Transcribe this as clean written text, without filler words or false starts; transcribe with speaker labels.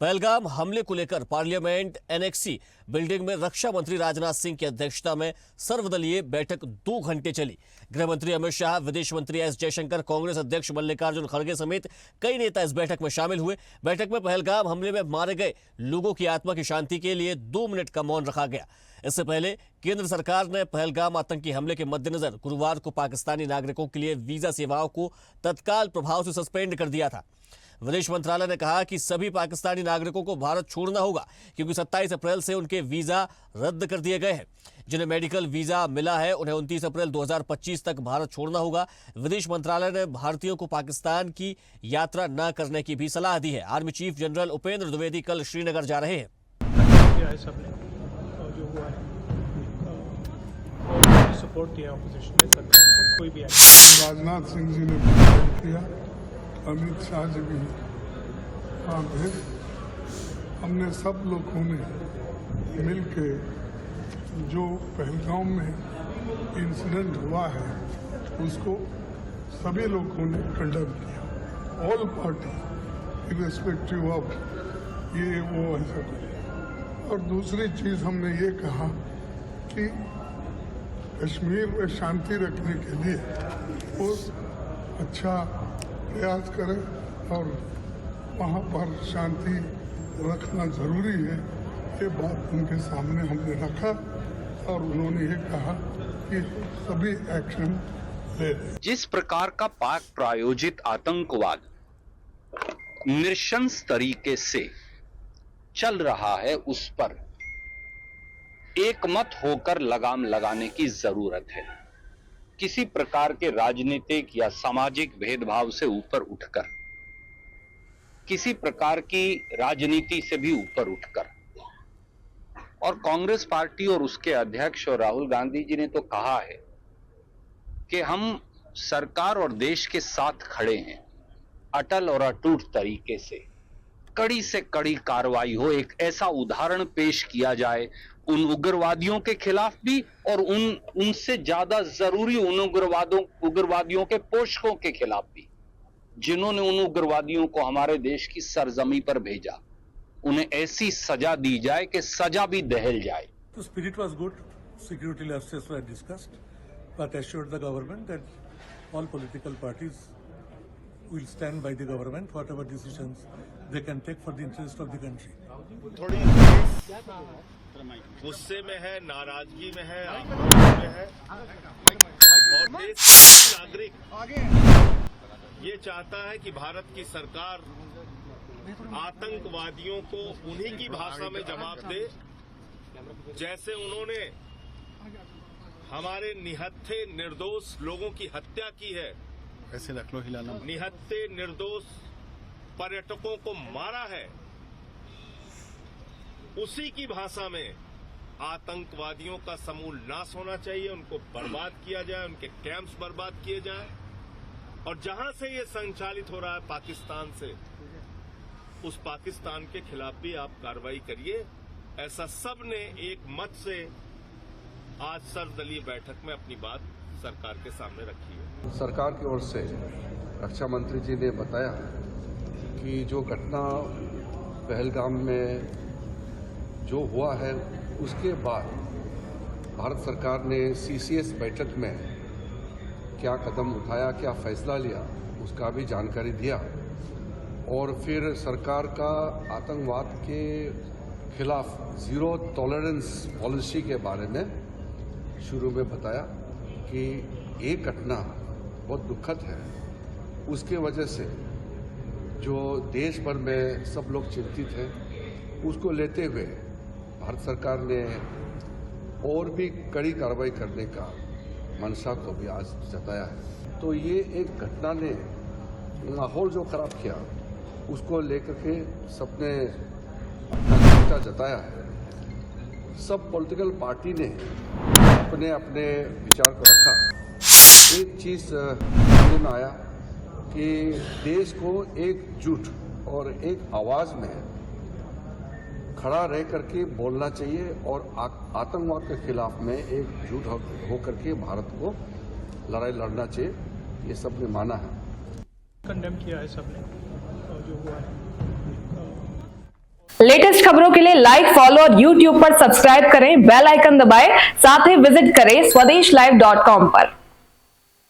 Speaker 1: पहलगाम हमले को लेकर पार्लियामेंट एनेक्सी बिल्डिंग में रक्षा मंत्री राजनाथ सिंह की अध्यक्षता में सर्वदलीय बैठक 2 घंटे चली। गृह मंत्री अमित शाह, विदेश मंत्री एस जयशंकर, कांग्रेस अध्यक्ष मल्लिकार्जुन खड़गे समेत कई नेता इस बैठक में शामिल हुए। बैठक में पहलगाम हमले में मारे गए लोगों की आत्मा की शांति के लिए 2 मिनट का मौन रखा गया। इससे पहले केंद्र सरकार ने पहलगाम आतंकी हमले के मद्देनजर गुरुवार को पाकिस्तानी नागरिकों के लिए वीजा सेवाओं को तत्काल प्रभाव से सस्पेंड कर दिया था। विदेश मंत्रालय ने कहा कि सभी पाकिस्तानी नागरिकों को भारत छोड़ना होगा क्योंकि 27 अप्रैल से उनके वीजा रद्द कर दिए गए हैं। जिन्हें मेडिकल वीजा मिला है उन्हें 29 अप्रैल 2025 तक भारत छोड़ना होगा। विदेश मंत्रालय ने भारतीयों को पाकिस्तान की यात्रा न करने की भी सलाह दी है। Army chief general Upendra Dwivedi कल श्रीनगर जा रहे हैं।
Speaker 2: सपोर्ट किया ऑपोजिशन में सरकार को, कोई भी
Speaker 3: राजनाथ सिंह जी ने भी किया, अमित शाह जी भी वहाँ थे। हमने सब लोगों ने मिल के जो पहलगाम में इंसिडेंट हुआ है उसको सभी लोगों ने कंडम किया। ऑल पार्टी इर्रेस्पेक्टिव ऑफ ये वो ऐसा कुछ। और दूसरी चीज़ हमने ये कहा कि कश्मीर में शांति रखने के लिए वो अच्छा प्रयास करें और वहाँ पर शांति रखना ज़रूरी है। ये बात उनके सामने हमने रखा और उन्होंने ये कहा कि सभी एक्शन ले लें।
Speaker 4: जिस प्रकार का पाक प्रायोजित आतंकवाद नृशंस तरीके से चल रहा है उस पर एकमत होकर लगाम लगाने की जरूरत है। किसी प्रकार के राजनीतिक या सामाजिक भेदभाव से ऊपर उठकर, किसी प्रकार की राजनीति से भी ऊपर उठकर, और कांग्रेस पार्टी और उसके अध्यक्ष और राहुल गांधी जी ने तो कहा है कि हम सरकार और देश के साथ खड़े हैं, अटल और अटूट तरीके से कड़ी कार्रवाई हो। एक ऐसा उदाहरण पेश किया जाए उन उग्रवादियों के खिलाफ भी और उनसे ज्यादा जरूरी उन उग्रवादियों के पोषकों के खिलाफ भी, जिन्होंने उन उग्रवादियों को हमारे देश की सरजमी पर भेजा। उन्हें ऐसी सजा दी जाए कि सजा भी दहल जाए।
Speaker 5: The spirit was good. Security lapses were discussed, but assured the government that all political parties will stand by the government, whatever decisions they can take for the interest of the country.
Speaker 6: थोड़ी गुस्से में है, नाराजगी में है, आक्रोश में है और देश का नागरिक ये चाहता है कि भारत की सरकार आतंकवादियों को उन्हीं की भाषा में जवाब दे जैसे उन्होंने हमारे निहत्थे निर्दोष लोगों की हत्या की है।
Speaker 7: ऐसे रख लो, हिलाना।
Speaker 6: निहत्थे निर्दोष पर्यटकों को मारा है, उसी की भाषा में आतंकवादियों का समूल नाश होना चाहिए, उनको बर्बाद किया जाए, उनके कैंप्स बर्बाद किए जाए। और जहां से ये संचालित हो रहा है पाकिस्तान से, उस पाकिस्तान के खिलाफ भी आप कार्रवाई करिए। ऐसा सब ने एक मत से आज सर्वदलीय बैठक में अपनी बात सरकार के सामने रखी है।
Speaker 7: सरकार की ओर से रक्षा मंत्री जी ने बताया कि जो घटना पहलगाम में जो हुआ है उसके बाद भारत सरकार ने सीसीएस बैठक में क्या कदम उठाया, क्या फैसला लिया, उसका भी जानकारी दिया। और फिर सरकार का आतंकवाद के खिलाफ जीरो टॉलरेंस पॉलिसी के बारे में शुरू में बताया कि ये घटना बहुत दुखद है। उसके वजह से जो देश भर में सब लोग चिंतित हैं, उसको लेते हुए भारत सरकार ने और भी कड़ी कार्रवाई करने का मंशा को भी आज जताया है। तो ये एक घटना ने माहौल जो खराब किया उसको लेकर के सबने अपना चिंता जताया है। सब पॉलिटिकल पार्टी ने अपने अपने विचार को रखा। एक चीज़ समझ में आया कि देश को एकजुट और एक आवाज़ में खड़ा रह करके बोलना चाहिए और आतंकवाद के खिलाफ में एकजुट होकर के भारत को लड़ाई लड़ना चाहिए, ये सबने माना है।
Speaker 2: कंडेम किया है सबने जो हुआ है।
Speaker 8: लेटेस्ट खबरों के लिए लाइक, फॉलो और यूट्यूब पर सब्सक्राइब करें, बेल आइकन दबाएं, साथ ही विजिट करें swedishlive.com पर।